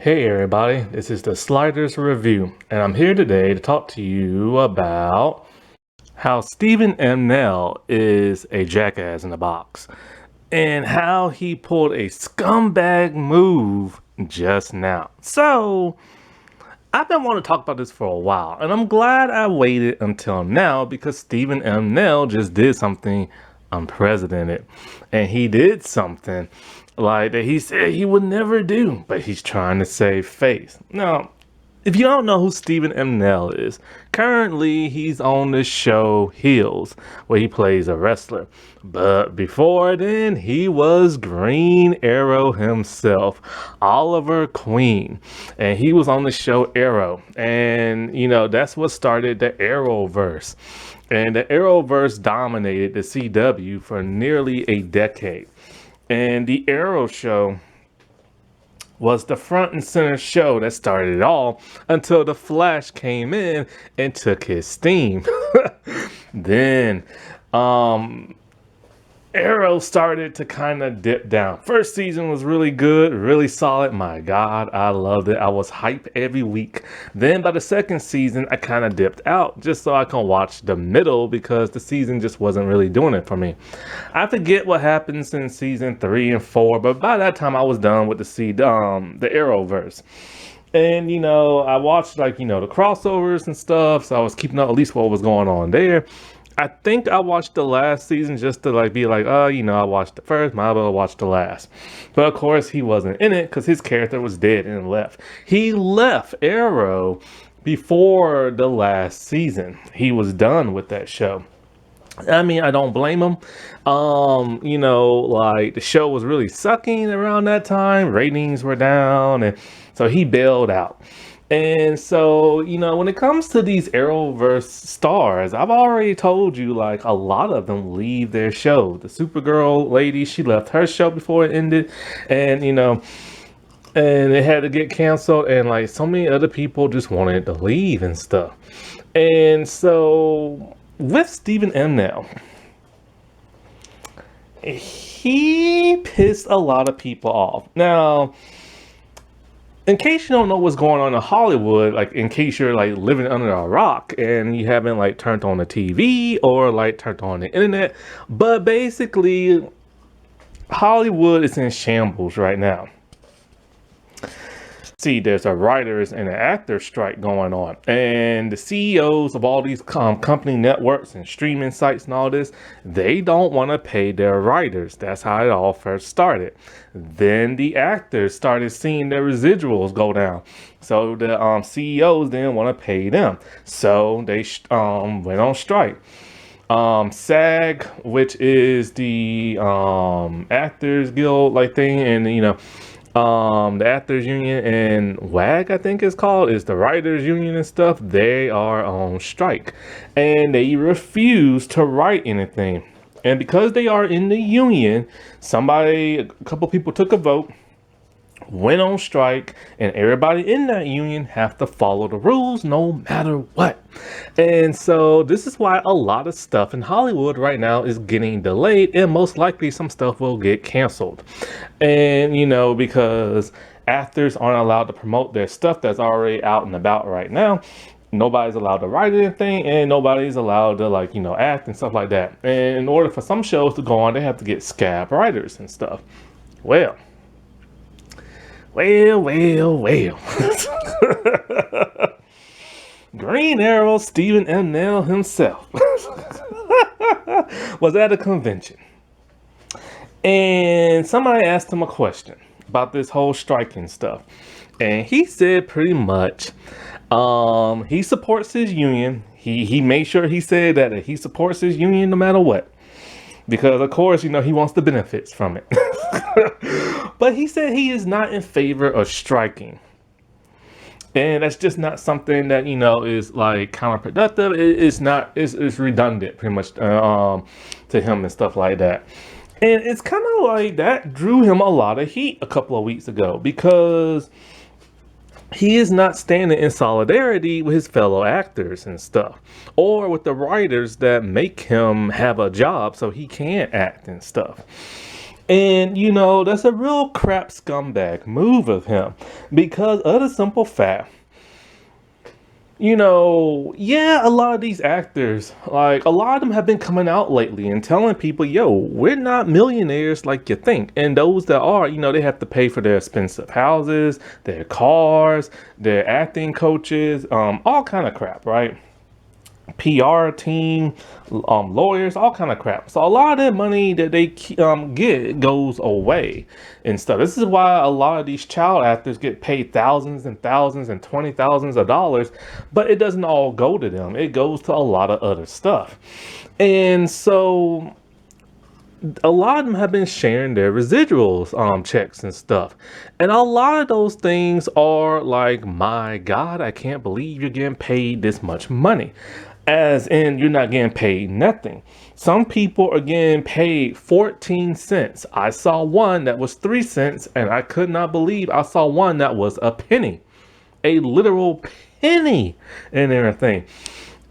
Hey everybody, this is the Sliders Review, and I'm here today to talk to you about how Stephen amell is a jackass in the box, and how he pulled a scumbag move just now. So, I've been wanting to talk about this for a while, and I'm glad I waited until now because Stephen amell just did something unprecedented, and he did something like that he said he would never do, but he's trying to save face. Now, if you don't know who Stephen amell is, currently he's on the show Heels, where he plays a wrestler. But before then, he was Green Arrow himself, Oliver Queen. And he was on the show Arrow. And, that's what started the Arrowverse. And the Arrowverse dominated the CW for nearly a decade. And the Arrow show was the front and center show that started it all until the Flash came in and took his steam. Then Arrow started to kind of dip down. First season was really good, really solid. My God, I loved it. I was hyped every week. Then by the second season, I kind of dipped out just so I can watch the middle because the season just wasn't really doing it for me. I forget what happens in season 3 and 4, but by that time I was done with the Arrowverse. And, I watched the crossovers and stuff. So I was keeping up at least what was going on there. I think I watched the last season just to be like, I watched the first, might as well watch the last. But of course he wasn't in it because his character was dead and left. He left Arrow before the last season. He was done with that show. I mean, I don't blame him. The show was really sucking around that time. Ratings were down, and so he bailed out. And so, when it comes to these Arrowverse stars, I've already told you, a lot of them leave their show. The Supergirl lady, she left her show before it ended. And, and it had to get canceled. And, so many other people just wanted to leave and stuff. And so, with Stephen amell, he pissed a lot of people off. Now, in case you don't know what's going on in Hollywood, in case you're living under a rock and you haven't turned on the TV or turned on the internet, but basically Hollywood is in shambles right now. See, there's a writers and an actors strike going on, and the CEOs of all these company networks and streaming sites and all this, they don't want to pay their writers. That's how it all first started. Then the actors started seeing their residuals go down, so the CEOs didn't want to pay them, so they went on strike. SAG, which is the Actors Guild thing, and the Actors Union, and WAG, I think it's called, is the Writers Union and stuff. They are on strike, and they refuse to write anything. And because they are in the union, a couple people took a vote, went on strike, and everybody in that union have to follow the rules no matter what. And so this is why a lot of stuff in Hollywood right now is getting delayed, and most likely some stuff will get canceled. And because actors aren't allowed to promote their stuff that's already out and about right now, nobody's allowed to write anything, and nobody's allowed to act and stuff like that. And in order for some shows to go on, they have to get scab writers and stuff. Well, Green Arrow Stephen amell himself was at a convention, and somebody asked him a question about this whole striking stuff, and he said pretty much he supports his union. He made sure he said that he supports his union no matter what, because of course he wants the benefits from it. But he said he is not in favor of striking, and that's just not something that is counterproductive. It's redundant pretty much to him and stuff like that. And it's kind of that drew him a lot of heat a couple of weeks ago, because he is not standing in solidarity with his fellow actors and stuff, or with the writers that make him have a job so he can act and stuff. And that's a real crap scumbag move of him because of the simple fact, yeah, a lot of these actors, like a lot of them have been coming out lately and telling people, yo, we're not millionaires like you think. And those that are, they have to pay for their expensive houses, their cars, their acting coaches, all kind of crap, right? PR team, lawyers, all kind of crap. So a lot of that money that they get goes away and stuff. This is why a lot of these child actors get paid thousands and thousands and 20,000s of dollars, but it doesn't all go to them. It goes to a lot of other stuff. And so a lot of them have been sharing their residuals checks and stuff, and a lot of those things are like, my god, I can't believe you're getting paid this much money, as in you're not getting paid nothing. Some people are getting paid 14 cents. I saw one that was 3 cents, and I could not believe I saw one that was a penny, a literal penny, and everything.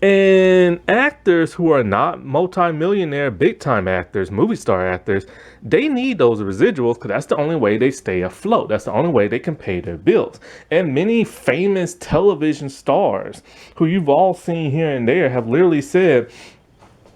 And actors who are not multi-millionaire, big-time actors, movie star actors, they need those residuals because that's the only way they stay afloat. That's the only way they can pay their bills. And many famous television stars who you've all seen here and there have literally said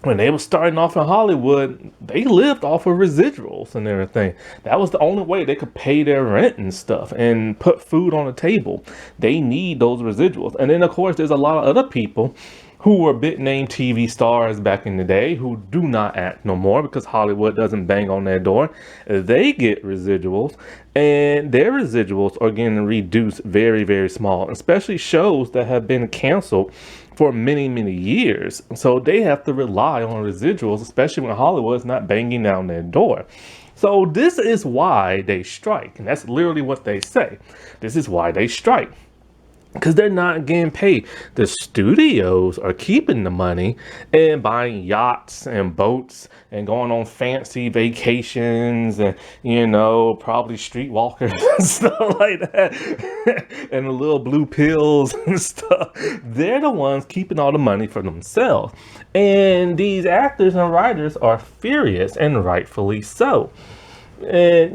when they were starting off in Hollywood, they lived off of residuals and everything. That was the only way they could pay their rent and stuff and put food on the table. They need those residuals. And then, of course, there's a lot of other people who were big name TV stars back in the day who do not act no more because Hollywood doesn't bang on their door. They get residuals, and their residuals are getting reduced very, very small, especially shows that have been canceled for many, many years. So they have to rely on residuals, especially when Hollywood's not banging down their door. So this is why they strike, and that's literally what they say. This is why they strike. Because they're not getting paid. The studios are keeping the money and buying yachts and boats and going on fancy vacations and, probably streetwalkers and stuff like that. And the little blue pills and stuff. They're the ones keeping all the money for themselves. And these actors and writers are furious, and rightfully so. And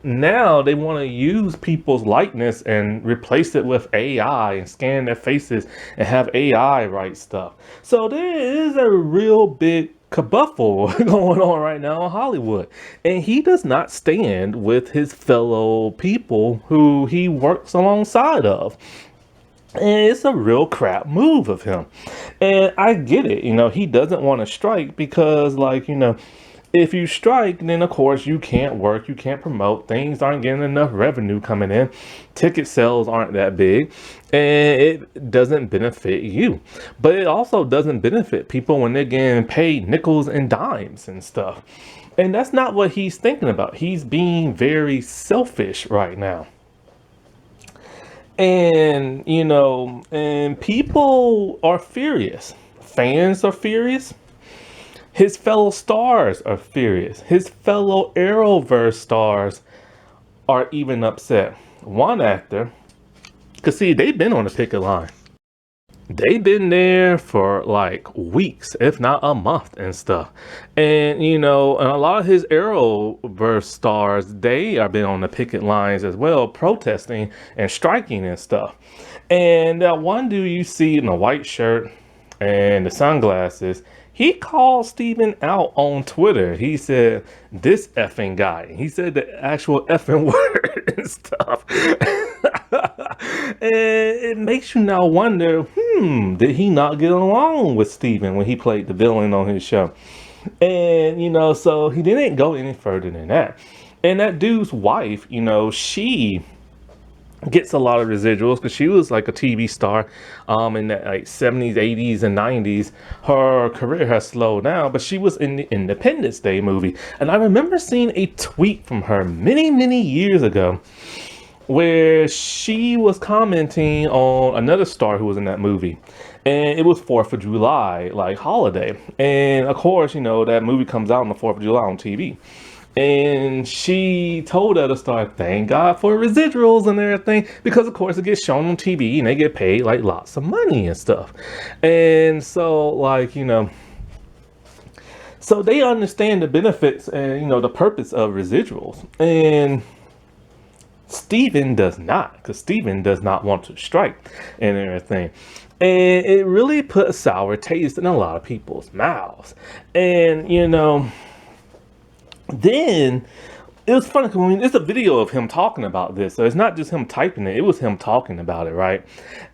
now they want to use people's likeness and replace it with AI and scan their faces and have AI write stuff. So there is a real big kerfuffle going on right now in Hollywood, and he does not stand with his fellow people who he works alongside of. And it's a real crap move of him. And I get it, he doesn't want to strike because, if you strike, then of course you can't work, you can't promote, things aren't getting enough revenue coming in, ticket sales aren't that big, and it doesn't benefit you. But it also doesn't benefit people when they're getting paid nickels and dimes and stuff. And that's not what he's thinking about. He's being very selfish right now. And, and people are furious. Fans are furious. His fellow stars are furious. His fellow Arrowverse stars are even upset. One actor, because see, they've been on the picket line. They've been there for like weeks, if not a month and stuff. And, and a lot of his Arrowverse stars, they are been on the picket lines as well, protesting and striking and stuff. And that one dude you see in a white shirt and the sunglasses, he called Steven out on Twitter. He said, this effing guy. He said the actual effing word and stuff. And it makes you now wonder, did he not get along with Steven when he played the villain on his show? And, so he didn't go any further than that. And that dude's wife, she gets a lot of residuals because she was like a TV star in the 70s, 80s, and 90s. Her career has slowed down, but she was in the Independence Day movie. And I remember seeing a tweet from her many, many years ago where she was commenting on another star who was in that movie. And it was 4th of July, holiday. And of course, that movie comes out on the 4th of July on TV. And she told other star, thank God for residuals and everything, because of course it gets shown on TV and they get paid lots of money and stuff. And so So they understand the benefits and the purpose of residuals. And Steven does not, because Steven does not want to strike and everything. And it really put a sour taste in a lot of people's mouths. And then it was funny because it's a video of him talking about this, so it's not just him typing it, it was him talking about it, right?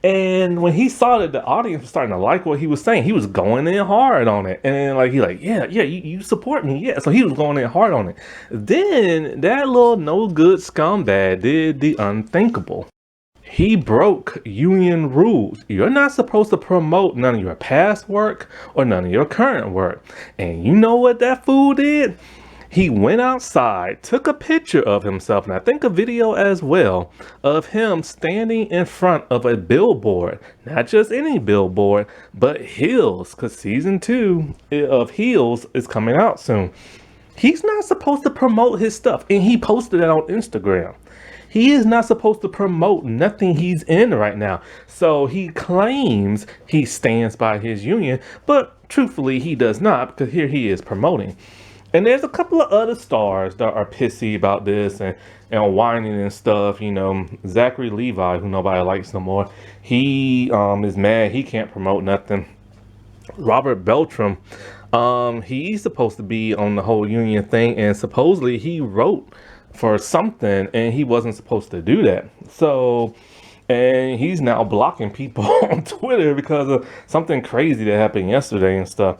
And when he saw that the audience was starting to like what he was saying, he was going in hard on it. And he yeah, you support me, yeah. So he was going in hard on it. Then that little no good scumbag did the unthinkable. He broke union rules. You're not supposed to promote none of your past work or none of your current work. And you know what that fool did? He went outside, took a picture of himself, and I think a video as well, of him standing in front of a billboard. Not just any billboard, but Heels, because season 2 of Heels is coming out soon. He's not supposed to promote his stuff, and he posted it on Instagram. He is not supposed to promote nothing he's in right now. So he claims he stands by his union, but truthfully he does not, because here he is promoting. And there's a couple of other stars that are pissy about this and whining and stuff. Zachary Levi, who nobody likes no more, he is mad he can't promote nothing. Robert Beltram, he's supposed to be on the whole union thing, and supposedly he wrote for something and he wasn't supposed to do that. So, and he's now blocking people on Twitter because of something crazy that happened yesterday and stuff.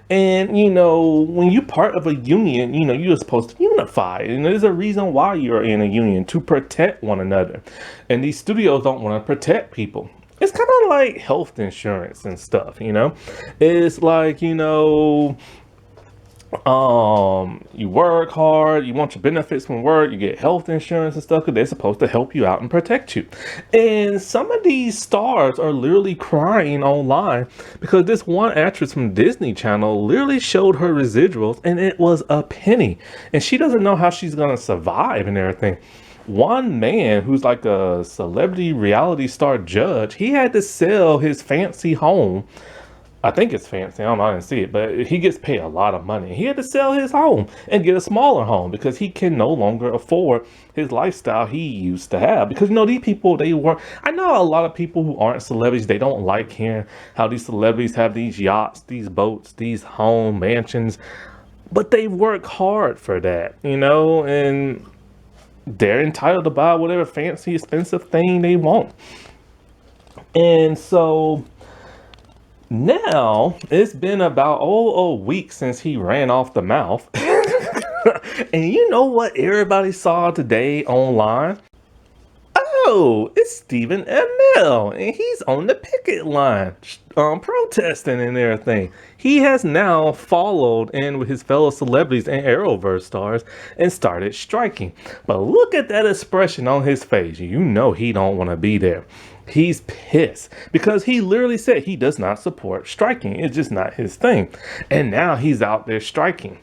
And when you're part of a union, you're supposed to unify, and there's a reason why you're in a union, to protect one another. And these studios don't want to protect people. It's kind of like health insurance and stuff. It's like you work hard, you want your benefits from work, you get health insurance and stuff, because they're supposed to help you out and protect you. And some of these stars are literally crying online because this one actress from Disney Channel literally showed her residuals and it was a penny, and she doesn't know how she's gonna survive and everything. One man who's like a celebrity reality star judge, he had to sell his fancy home. I think it's fancy. I don't know. I didn't see it, but he gets paid a lot of money. He had to sell his home and get a smaller home because he can no longer afford his lifestyle he used to have. Because these people, they work. I know a lot of people who aren't celebrities, they don't like hearing how these celebrities have these yachts, these boats, these home mansions, but they work hard for that, and they're entitled to buy whatever fancy, expensive thing they want. And so now it's been about a week since he ran off the mouth. And you know what everybody saw today online? Oh, it's Stephen Amell, and he's on the picket line, protesting and everything. He has now followed in with his fellow celebrities and Arrowverse stars and started striking. But look at that expression on his face. He don't want to be there. He's pissed because he literally said he does not support striking. It's just not his thing. And now he's out there striking.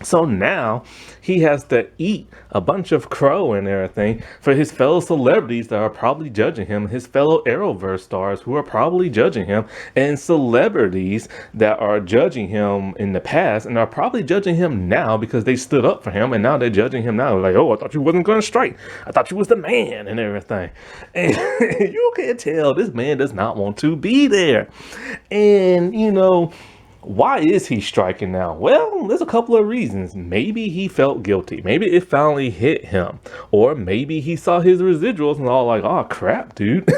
So now he has to eat a bunch of crow and everything for his fellow celebrities that are probably judging him, his fellow Arrowverse stars who are probably judging him, and celebrities that are judging him in the past and are probably judging him now because they stood up for him, and now they're judging him now. Like, oh, I thought you wasn't going to strike. I thought you was the man and everything. And you can tell this man does not want to be there. And, why is he striking now? Well, there's a couple of reasons. Maybe he felt guilty. Maybe it finally hit him. Or maybe he saw his residuals and all like, oh crap, dude.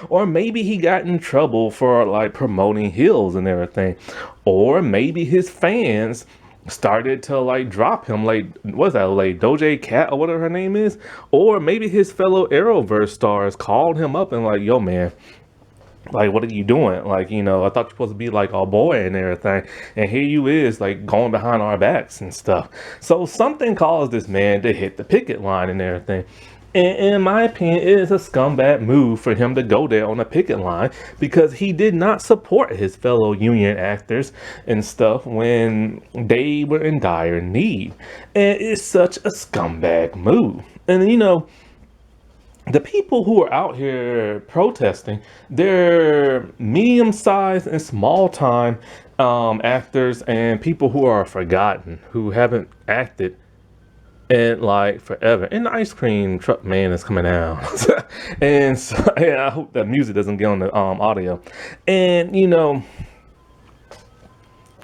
Or maybe he got in trouble for promoting Heels and everything. Or maybe his fans started to drop him, what's that, Doja Cat or whatever her name is. Or maybe his fellow Arrowverse stars called him up and yo man, what are you doing? I thought you're supposed to be our boy and everything. And here you is, going behind our backs and stuff. So something caused this man to hit the picket line and everything. And in my opinion, it is a scumbag move for him to go there on a picket line because he did not support his fellow union actors and stuff when they were in dire need. And it's such a scumbag move. And the people who are out here protesting, they're medium-sized and small-time actors and people who are forgotten, who haven't acted in like forever. And the ice cream truck man is coming down. And so, yeah, I hope that music doesn't get on the audio. And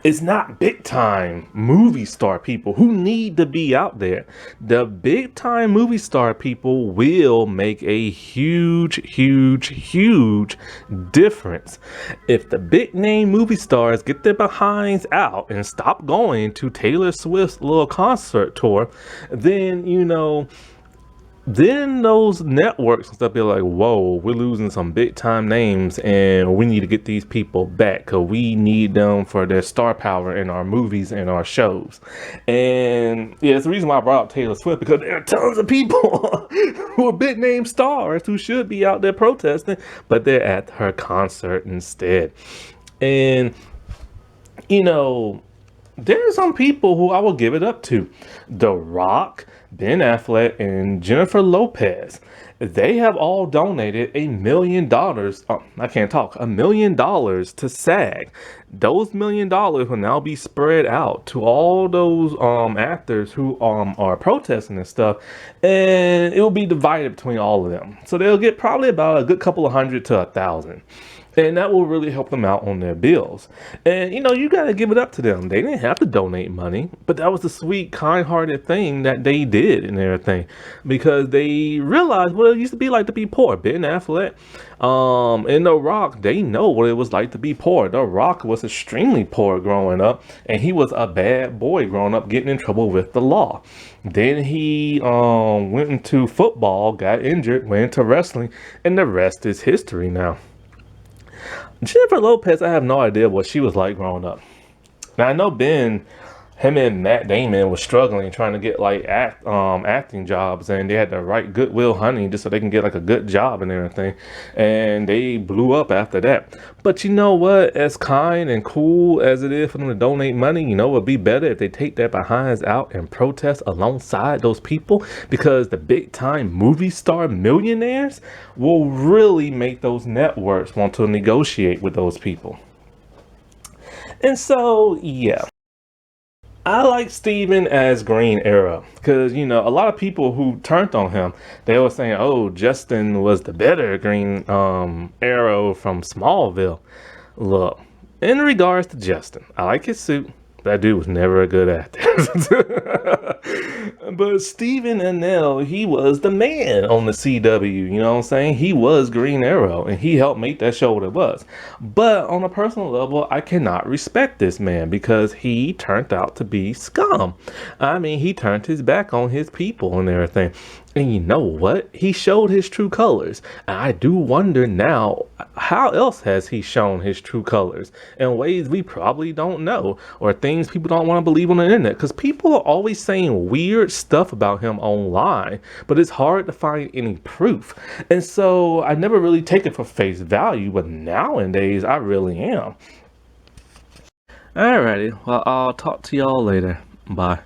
it's not big time movie star people who need to be out there. The big time movie star people will make a huge, huge, huge difference. If the big name movie stars get their behinds out and stop going to Taylor Swift's little concert tour, then those networks and stuff be like, whoa, we're losing some big time names and we need to get these people back because we need them for their star power in our movies and our shows. And yeah, it's the reason why I brought up Taylor Swift, because there are tons of people who are big name stars who should be out there protesting, but they're at her concert instead. And there are some people who I will give it up to. The Rock, Ben Affleck, and Jennifer Lopez. They have all donated $1 million. I can't talk. $1 million to SAG. Those $1 million will now be spread out to all those actors who are protesting and stuff, and it will be divided between all of them. So they'll get probably about a good couple of hundred to 1,000. And that will really help them out on their bills. And, you got to give it up to them. They didn't have to donate money, but that was the sweet, kind-hearted thing that they did and everything. Because they realized what it used to be like to be poor. Ben Affleck and The Rock, they know what it was like to be poor. The Rock was extremely poor growing up, and he was a bad boy growing up, getting in trouble with the law. Then he went into football, got injured, went into wrestling, and the rest is history now. Jennifer Lopez, I have no idea what she was like growing up. Now I know him and Matt Damon was struggling trying to get like acting jobs, and they had to write Goodwill Hunting just so they can get like a good job and everything, and they blew up after that. But you know what? As kind and cool as it is for them to donate money, it would be better if they take their behinds out and protest alongside those people, because the big time movie star millionaires will really make those networks want to negotiate with those people. And so, yeah. I like Steven as Green Arrow because, a lot of people who turned on him, they were saying, oh, Justin was the better Green Arrow from Smallville. Look, in regards to Justin, I like his suit. That dude was never a good actor. But Stephen Amell, he was the man on the CW, you know what I'm saying? He was Green Arrow, and he helped make that show what it was. But on a personal level, I cannot respect this man because he turned out to be scum. I mean, he turned his back on his people and everything. And you know what? He showed his true colors. And I do wonder now, how else has he shown his true colors? In ways we probably don't know, or things people don't want to believe on the internet. Because people are always saying weird stuff about him online, but it's hard to find any proof. And so I never really take it for face value, but nowadays I really am. Alrighty, well, I'll talk to y'all later. Bye.